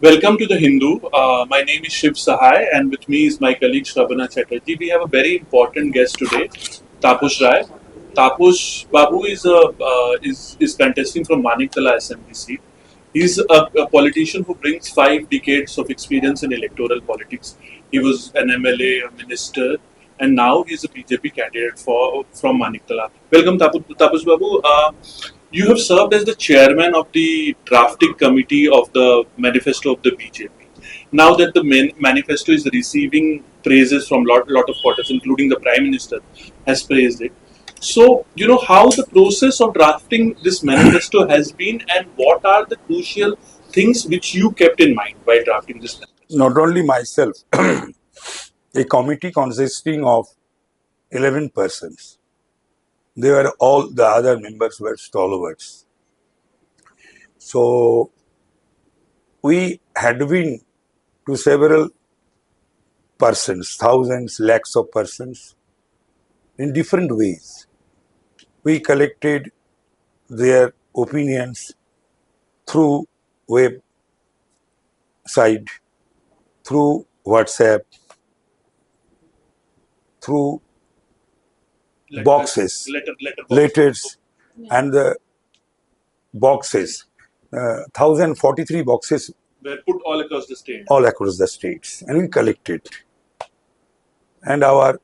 Welcome to the Hindu. My name is Shiv Sahai, and with me is my colleague Shrabana Chatterjee. We have a very important guest today, Tapas Rai. Tapas Babu is contesting from Maniktala Assembly seat. He's a politician who brings 5 decades of experience in electoral politics. He was an MLA, a minister, and now he's a BJP candidate from Maniktala. Welcome, Tapas Babu. You have served as the chairman of the drafting committee of the manifesto of the BJP. Now that the manifesto is receiving praises from lot of quarters, including the Prime Minister has praised it. So, how the process of drafting this manifesto has been, and what are the crucial things which you kept in mind while drafting this manifesto? Not only myself, a committee consisting of 11 persons. They were all the other members were stalwarts. So we had been to several persons, thousands, lakhs of persons in different ways. We collected their opinions through website, through WhatsApp, through boxes, letters, and the boxes. 1043 boxes were put all across the state. All across the states, and we collected. And our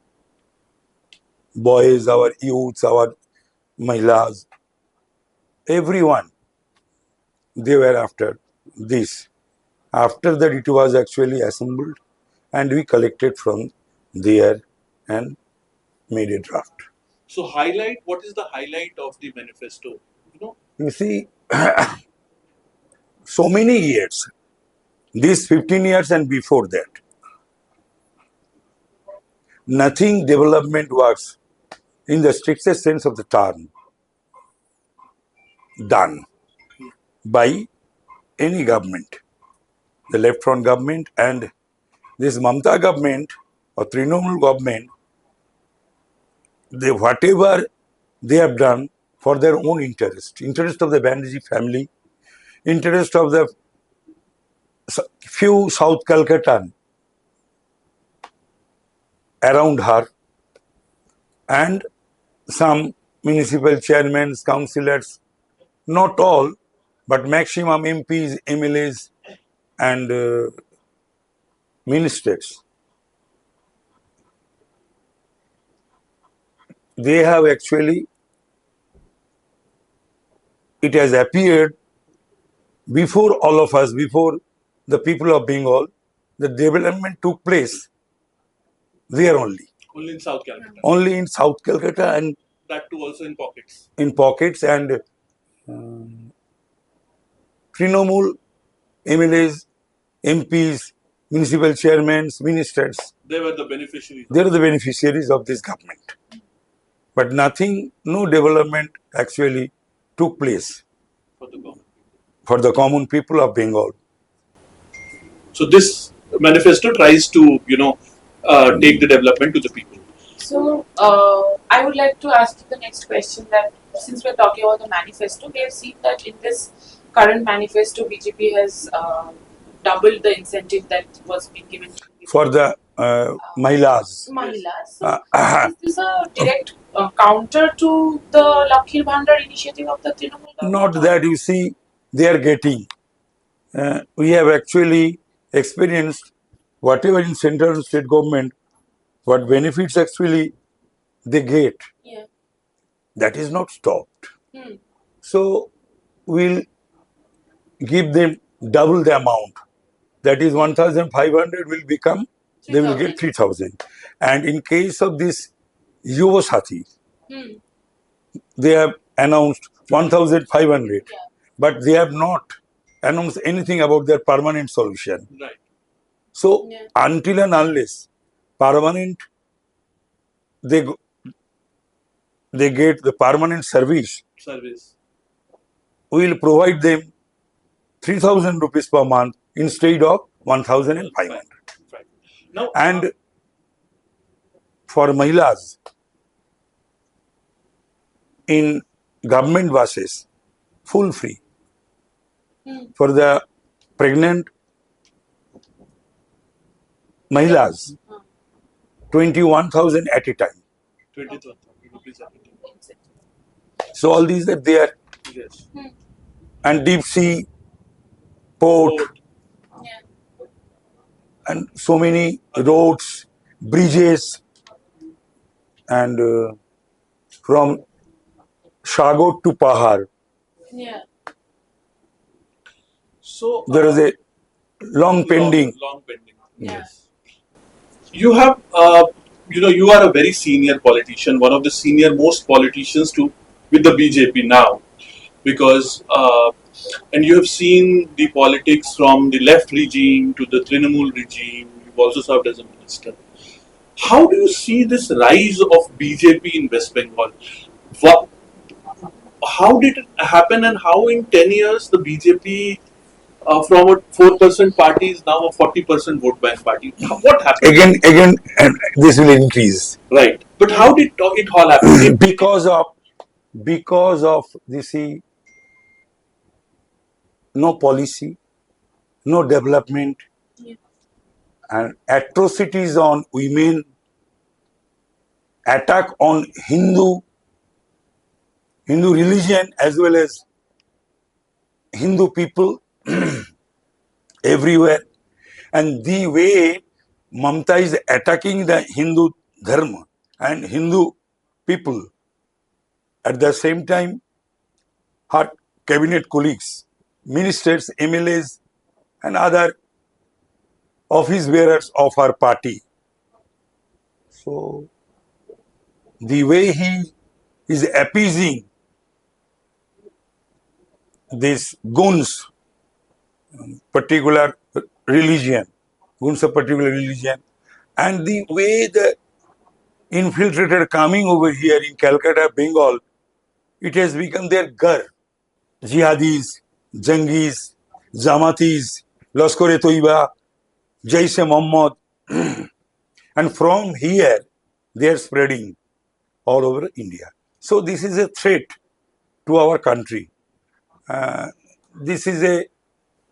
boys, our youths, our mahilas, everyone, they were after this. After that, it was actually assembled, and we collected from there and made a draft. So, what is the highlight of the manifesto? You see, so many years, these 15 years and before that, nothing development was, in the strictest sense of the term, done by any government. The left front government and this Mamata government or Trinamool government, whatever they have done for their own interest of the Banerjee family, interest of the few South Kolkatan around her, and some municipal chairmen, councillors, not all, but maximum MPs, MLAs, and ministers. They have actually, it has appeared before all of us, before the people of Bengal, the development took place there only. Only in South Calcutta. Only in South Calcutta, and that too also in pockets. In pockets, and Trinamool, MLAs, MPs, municipal chairmen, ministers. They were the beneficiaries. They were the beneficiaries of this government. But nothing, no development actually took place for the common people of Bengal. So this manifesto tries to, take the development to the people. So I would like to ask you the next question, that since we're talking about the manifesto, we have seen that in this current manifesto, BJP has doubled the incentive that was being given for the Mahilas. So is this a direct counter to the Lakhir Bhandar initiative of the Trinamool government? Not that, you see, they are getting. We have actually experienced whatever in central and state government, what benefits actually they get. Yeah. That is not stopped. So we'll give them double the amount. That is 1,500 will become, 3, they will get 3,000. And in case of this Yuva Sathi, they have announced 1,500, but they have not announced anything about their permanent solution. Right. So until and unless permanent, they get the permanent service, we will provide them 3,000 rupees per month instead of 1,500. Right. Now, and for Mahilas, in government buses, full free. For the pregnant Mahilas, 21,000 at a time. 20,000 rupees at a time. So all these are there. Yes. And deep sea, port, Port. and so many roads, bridges, and from Shagot to Pahar, Yeah. So there is a long pending. long pending. Yeah. Yes. You have, you are a very senior politician, one of the senior most politicians to with the BJP now, because and you have seen the politics from the left regime to the Trinamool regime. You've also served as a minister. How do you see this rise of BJP in West Bengal? What, how did it happen, and how in 10 years the BJP from a 4% party is now a 40% vote bank party? What happened? Again, and this will increase. Right. But how did it all happen? because of this no policy, no development, and atrocities on women, attack on Hindu religion as well as Hindu people everywhere. And the way Mamata is attacking the Hindu dharma and Hindu people, at the same time, her cabinet colleagues, ministers, MLAs, and other office bearers of her party. So, the way he is appeasing these goons, particular religion, goons of particular religion, and the way the infiltrated coming over here in Calcutta, Bengal, it has become their gar. Jihadis, Jangis, Jamatis, Lashkar-e-Toiba, Jaish-e-Mohammed, and from here they are spreading all over India. So this is a threat to our country. This is a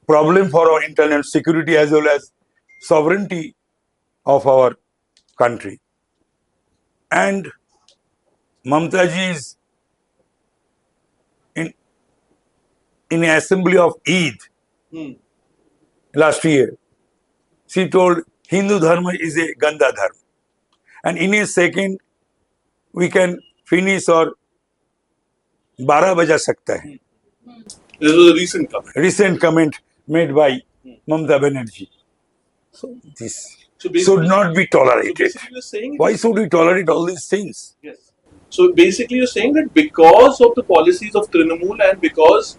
problem for our internal security as well as sovereignty of our country. And Mamata ji is in an assembly of Eid last year. She told Hindu dharma is a ganda dharma. And in a second, we can finish or 12 बजा सकता है. This was a recent comment. Recent comment made by Mamata Banerjee. So this should not be tolerated. Why should we tolerate all these things? Yes. So basically, you're saying that because of the policies of Trinamool and because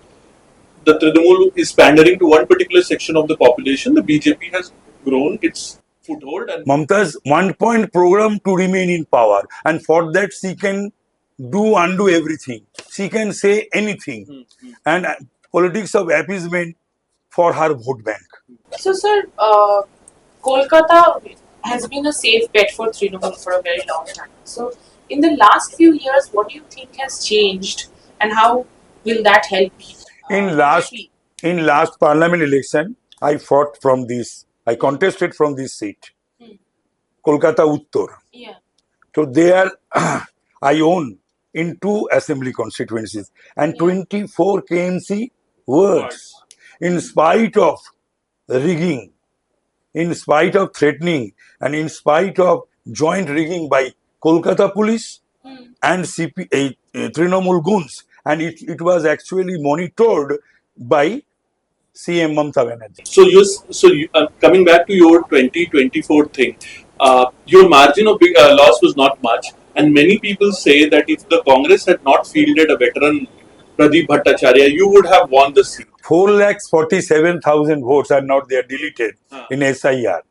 the Trinamool is pandering to one particular section of the population, the BJP has grown its foothold. And Mamata's 1 point program to remain in power, and for that she can undo everything. She can say anything, and politics of appeasement for her vote bank. So, sir, Kolkata has been a safe bet for Trinamool for a very long time. So, in the last few years, what do you think has changed, and how will that help? In BJP? last parliament election, I fought from this. I contested from this seat, Kolkata Uttar. Yeah. So there, I own in 2 assembly constituencies and 24 KMC wards. In spite of rigging, in spite of threatening, and in spite of joint rigging by Kolkata police and Trinamool goons, and it was actually monitored by CM Mamata Banerjee. so coming back to your 2024 thing, your margin of loss was not much, and many people say that if the Congress had not fielded a veteran Pradeep Bhattacharya, you would have won the seat. 4,47,000 votes are not there, deleted in SIR.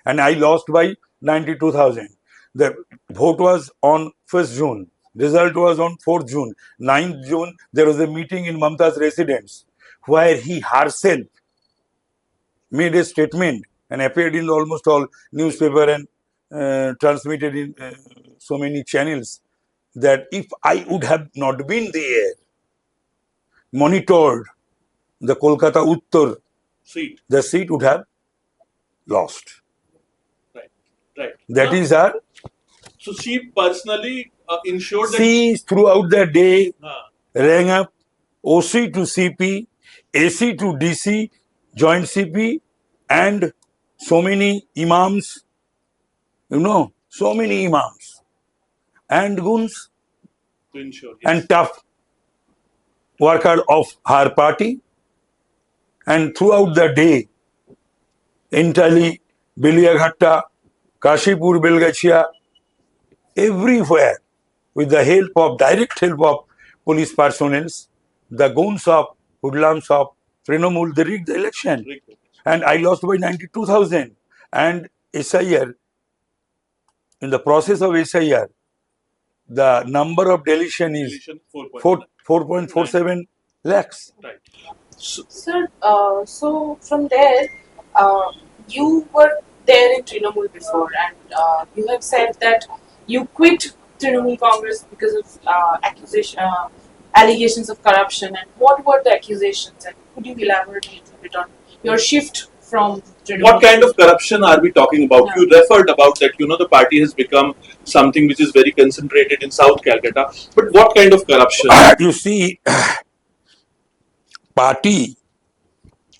And I lost by 92,000. The vote was on 1st June. Result was on 4th June. 9th June, there was a meeting in Mamata's residence where he herself made a statement and appeared in almost all newspaper and transmitted in so many channels that if I would have not been there, monitored the Kolkata Uttar Seat. the seat would have lost. Right. That is her. So she personally ensured that She throughout the day uh, rang up OC to CP, AC to DC, joint CP, and so many imams, so many imams and guns to ensure. Yes. and tough worker of her party. And throughout the day, entirely Biliaghatta, Kashipur, Belgachia, everywhere, with the help of direct help of police personnel, the guns of hoodlums of Trinamool, they rigged the election. Rigged. And I lost by 92,000. And SIR, in the process of SIR, the number of deletion is Deletion 4.47 lakhs. Right. Sir, so from there, you were there in Trinamool before, and you have said that you quit Trinamool Congress because of allegations of corruption. And what were the accusations? And could you elaborate a little bit on your shift from Trinamool? What kind of corruption are we talking about? Yeah. You referred about that, the party has become something which is very concentrated in South Calcutta. But what kind of corruption? You see, party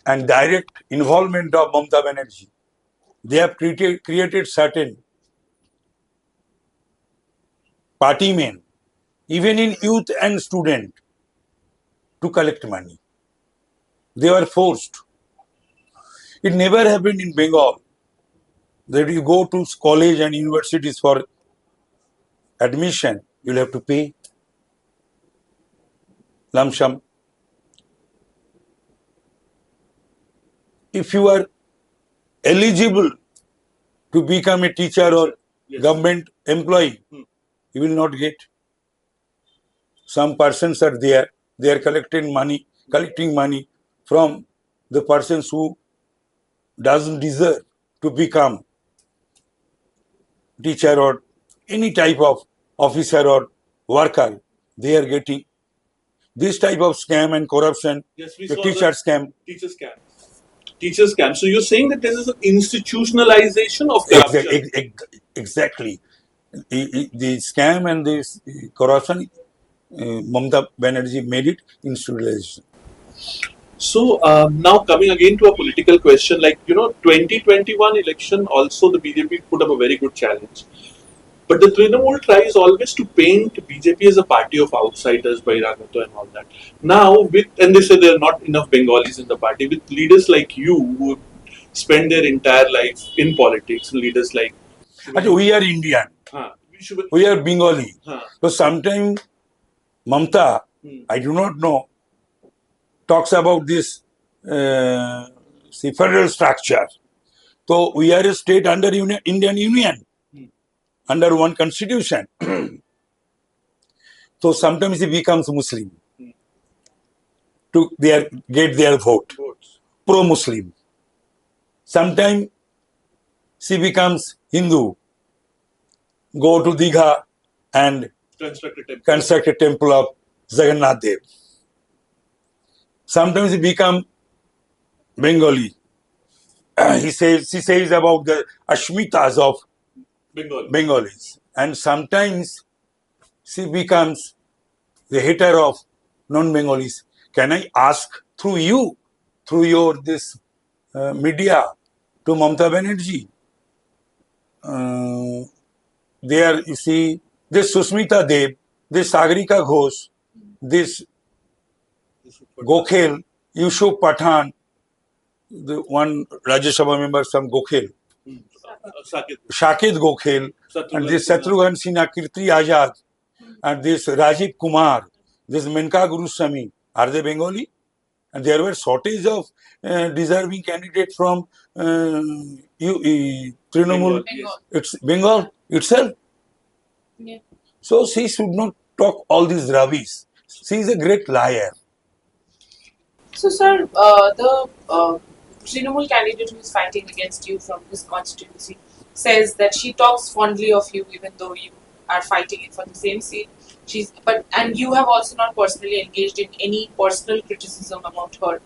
and direct involvement of Mamata Banerjee, they have created certain party men, even in youth and student, to collect money. They were forced. It never happened in Bengal that you go to college and universities for admission, you'll have to pay lump sum. If you are eligible to become a teacher or government employee, you will not get. Some persons are there, they are collecting money from the persons who doesn't deserve to become teacher or any type of officer or worker. They are getting this type of scam and corruption. Yes, we the saw teacher the scam. Teacher scam. So you're saying that there is an institutionalization of corruption. Exactly. The scam and this corruption, Mamata Banerjee made it institutionalization. So now coming again to a political question, 2021 election, also the BJP put up a very good challenge. But the Trinamool tries always to paint BJP as a party of outsiders, Bairagato and all that. Now, and they say there are not enough Bengalis in the party, with leaders like you who spend their entire life in politics, leaders like... We are Indian. We are Bengali. So sometimes Mamata, I do not know, talks about this federal structure. So we are a state under Indian Union, under one constitution. So sometimes he becomes Muslim to get their vote, pro-Muslim. Sometimes she becomes Hindu, go to Digha and construct a temple of Jagannath Dev. Sometimes he become Bengali. She says about the Ashmitas of Bengalis. And sometimes she becomes the hater of non-Bengalis. Can I ask through you, through your this media, to Mamata Banerjee? There, you see, this Susmita Dev, this Sagarika Ghosh, this Gokhel, Yusuf Pathan, the one Rajya Sabha member, some Gokhel, Shakid Gokhel, and this Shatrughan Sinha, Kirti Azad, and this Rajiv Kumar, this Menka Guruswamy, are they Bengali? And there were shortage of deserving candidates from Trinamool. It's Bengal itself. Yeah. So she should not talk all these rubbish. She is a great liar. So, sir, the Trinamool candidate who is fighting against you from this constituency says that she talks fondly of you, even though you are fighting it for the same seat. And you have also not personally engaged in any personal criticism about her.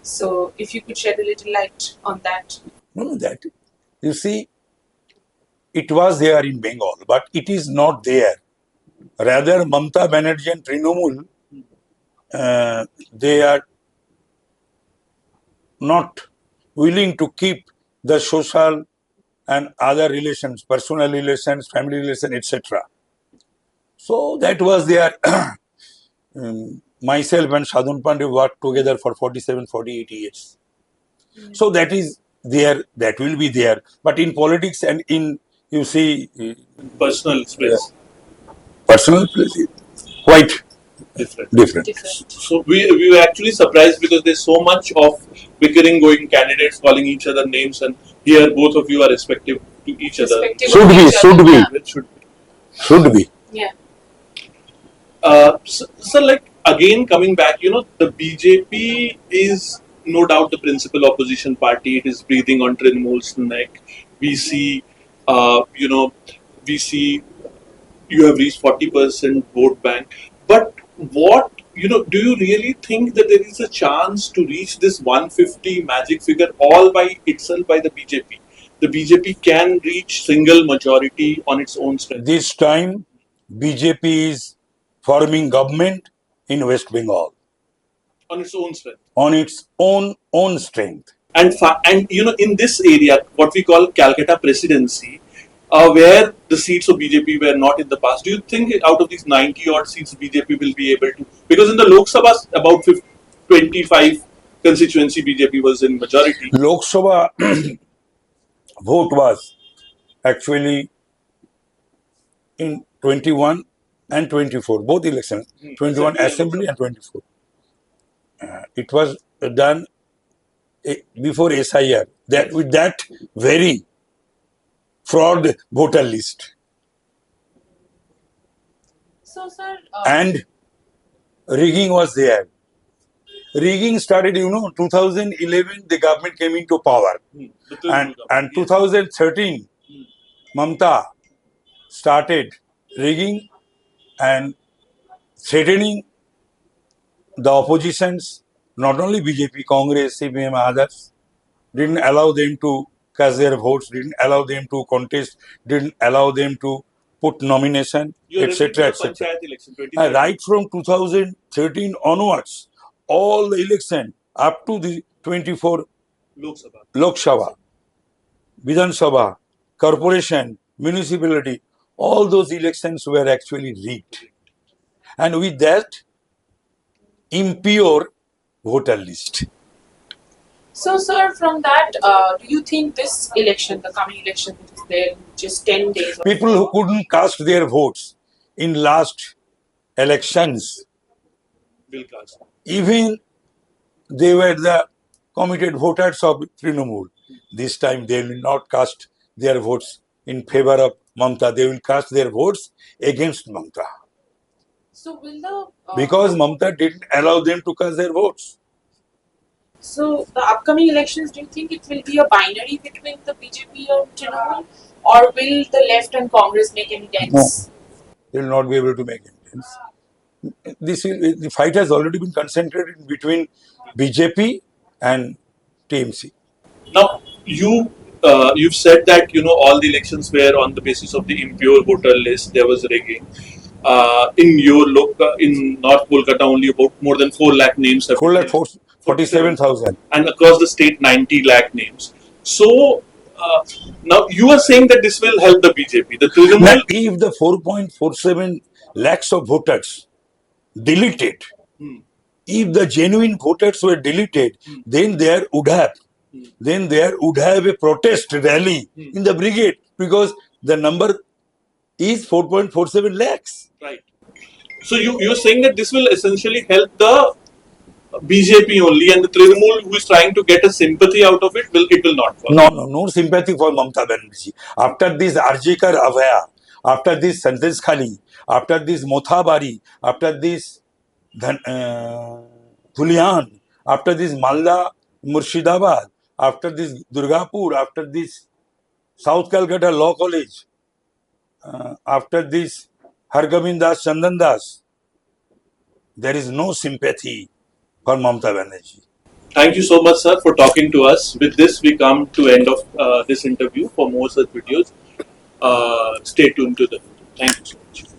So, if you could shed a little light on that. No, that you see, it was there in Bengal, but it is not there. Rather, Mamata Banerjee and Trinamool, they are not willing to keep the social and other relations, personal relations, family relations, etc. So that was their myself and Sadhun Pandey worked together for 47, 48 years. So that is there, that will be there. But in politics and in, you see, Personal space. personal place, quite Different. different. So we were actually surprised because there's so much of bickering going, candidates calling each other names, and here both of you are respective to each other. Should be, should be, It should be. should be. Yeah. So, like again coming back, the BJP is no doubt the principal opposition party. It is breathing on Trinamool's neck. We see, you know, we see you have reached 40% vote bank. But what, do you really think that there is a chance to reach this 150 magic figure all by itself by the BJP? The BJP can reach single majority on its own strength. This time, BJP is forming government in West Bengal On its own strength. on its own strength. And in this area, what we call Calcutta presidency, where the seats of BJP were not in the past, do you think out of these 90 odd seats BJP will be able to? Because in the Lok Sabha, about 25 constituency BJP was in majority. Lok Sabha vote was actually in 21 and 24, both elections, 21 assembly and 24. It was done before SIR, that with that very fraud voter list. So, sir, And rigging was there. Rigging started, 2011, the government came into power. And 2013, Mamata started rigging and threatening the oppositions, not only BJP, Congress, CPM, others, didn't allow them to cast their votes, didn't allow them to contest, didn't allow them to put nomination, etc., etc. Right from 2013 onwards, all the election up to the 24 Lok Sabha, Vidhan Sabha, corporation, municipality, all those elections were actually rigged. And with that, impure voter list. So, sir, from that, do you think this election, the coming election, which is there in just 10 days? People who couldn't cast their votes in last elections, will cast. Even they were the committed voters of Trinamool. This time they will not cast their votes in favor of Mamata. They will cast their votes against Mamata. So, will the because Mamata didn't allow them to cast their votes. So, the upcoming elections, do you think it will be a binary between the BJP and Trinamool, or will the left and Congress make any dents? No, they will not be able to make any dents. The fight has already been concentrated between BJP and TMC. Now, you've said that all the elections were on the basis of the impure voter list. There was rigging. In North Kolkata, only about more than 4 lakh names have 4,47,000. And across the state, 90 lakh names. So now you are saying that this will help the BJP. The Trinamool. Now, if the 4.47 lakhs of voters deleted, if the genuine voters were deleted, then there would have a protest rally in the brigade, because the number is 4.47 lakhs. Right. So you're saying that this will essentially help the BJP only, and the Trinamool, who is trying to get a sympathy out of it, will not work. No sympathy for Mamata Banerjee. After this Arjikar Avaya, after this Sandesh Khali, after this Mothabari, after this Thulian, after this Malda Murshidabad, after this Durgapur, after this South Calcutta Law College, after this Hargobind Das, Chandan Das, there is no sympathy for Mamata Banerjee. Thank you so much, sir, for talking to us. With this, we come to end of this interview. For more such videos, Stay tuned to the. Thank you so much.